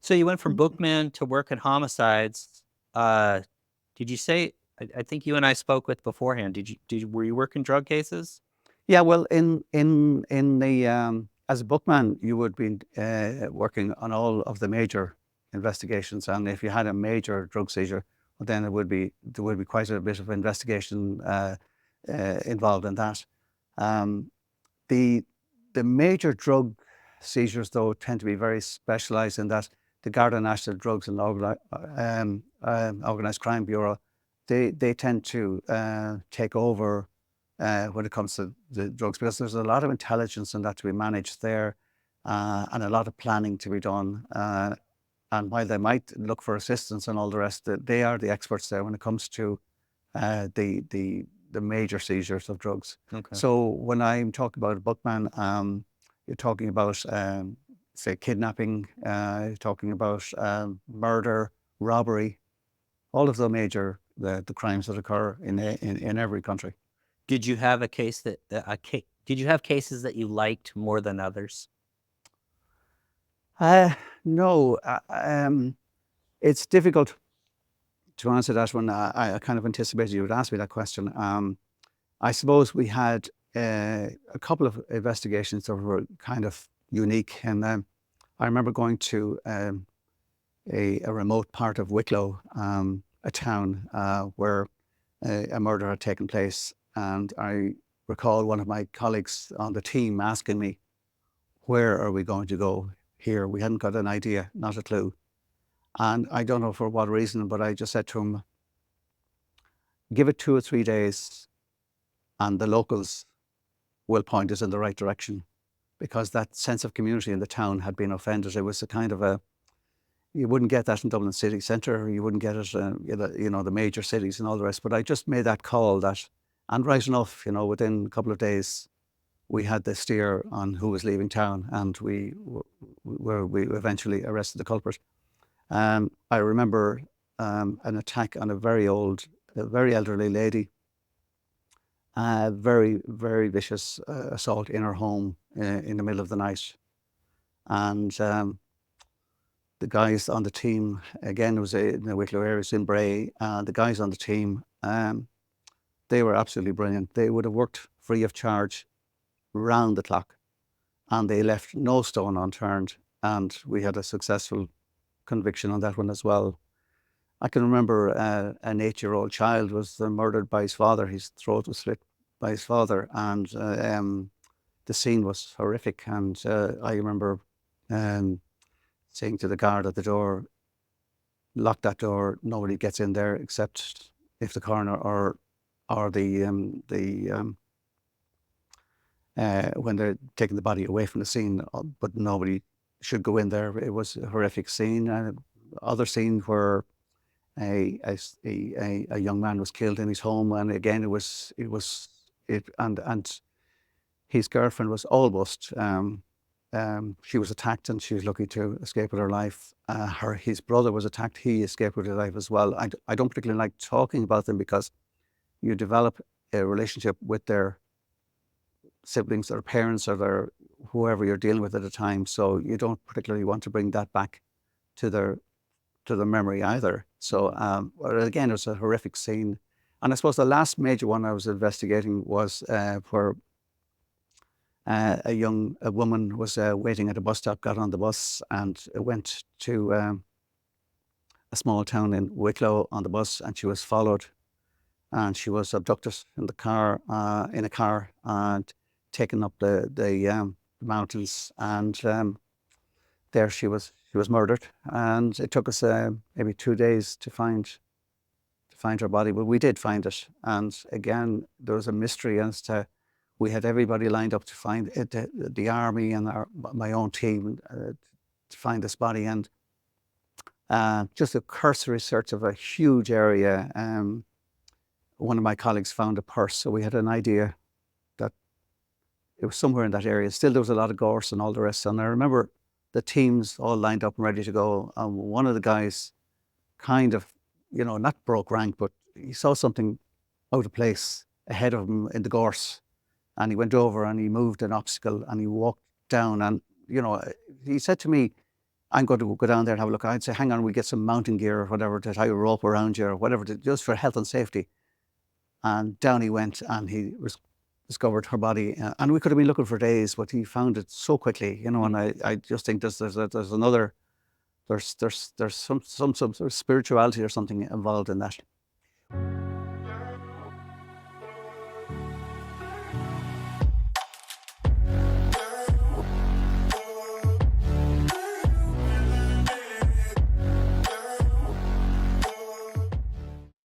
So you went from Bookman to work in homicides. Uh, did you say? I think you and I spoke with beforehand. Were you working drug cases? Yeah, well, in the as a bookman, you would be working on all of the major investigations, and if you had a major drug seizure, well, then there would be quite a bit of investigation involved in that. Um, the the major drug seizures, though, tend to be very specialised in that the Garda National Drugs and Organised Crime Bureau, they tend to take over when it comes to the drugs, because there's a lot of intelligence in that to be managed there, and a lot of planning to be done. And while they might look for assistance and all the rest, they are the experts there when it comes to the major seizures of drugs. Okay. So when I'm talking about a bookman, you're talking about say kidnapping, you're talking about murder, robbery, all of the major the crimes that occur in every country. Did you have a case did you have cases that you liked more than others? No, it's difficult to answer that one. I kind of anticipated you would ask me that question. I suppose we had a couple of investigations that were kind of unique, and I remember going to a remote part of Wicklow, a town where a murder had taken place, and I recall one of my colleagues on the team asking me, "Where are we going to go here?" We hadn't got an idea, not a clue. And I don't know for what reason, but I just said to him, "Give it 2 or 3 days, and the locals will point us in the right direction," because that sense of community in the town had been offended. It was a kind of a, you wouldn't get that in Dublin city centre, you wouldn't get it the major cities and all the rest. But I just made that call that, and right enough, within a couple of days, we had the steer on who was leaving town, and we eventually arrested the culprit. I remember an attack on a very elderly lady, very, very vicious assault in her home in the middle of the night. And the guys on the team, again, it was in the Wicklow area, it's in Bray, the guys on the team, they were absolutely brilliant. They would have worked free of charge round the clock, and they left no stone unturned, and we had a successful conviction on that one as well. I can remember an 8-year-old child was murdered by his father. His throat was slit by his father, and the scene was horrific. And I remember saying to the guard at the door, "Lock that door. Nobody gets in there except if the coroner or when they're taking the body away from the scene, but nobody should go in there." It was a horrific scene. Other scene where a young man was killed in his home, and again and his girlfriend was almost she was attacked, and she was lucky to escape with her life. His brother was attacked; he escaped with his life as well. I don't particularly like talking about them because you develop a relationship with their siblings or parents or their whoever you're dealing with at the time, so you don't particularly want to bring that back to their memory either. So again, it was a horrific scene. And I suppose the last major one I was investigating was where a woman was waiting at a bus stop, got on the bus, and went to a small town in Wicklow on the bus, and she was followed, and she was abducted in a car and taken up the mountains, and there she was murdered. And it took us maybe 2 days to find her body, but we did find it. And again, there was a mystery as to, we had everybody lined up to find it, the army and my own team to find this body. And just a cursory search of a huge area, one of my colleagues found a purse, so we had an idea that it was somewhere in that area. Still, there was a lot of gorse and all the rest. And I remember the teams all lined up and ready to go. And one of the guys kind of, not broke rank, but he saw something out of place ahead of him in the gorse. And he went over and he moved an obstacle and he walked down. And, he said to me, I'm going to go down there and have a look. I'd say, hang on, we get some mountain gear or whatever to tie a rope around you or whatever, just for health and safety. And down he went, and he discovered her body. And we could have been looking for days, but he found it so quickly, you know. And I just think there's another, there's some sort of spirituality or something involved in that.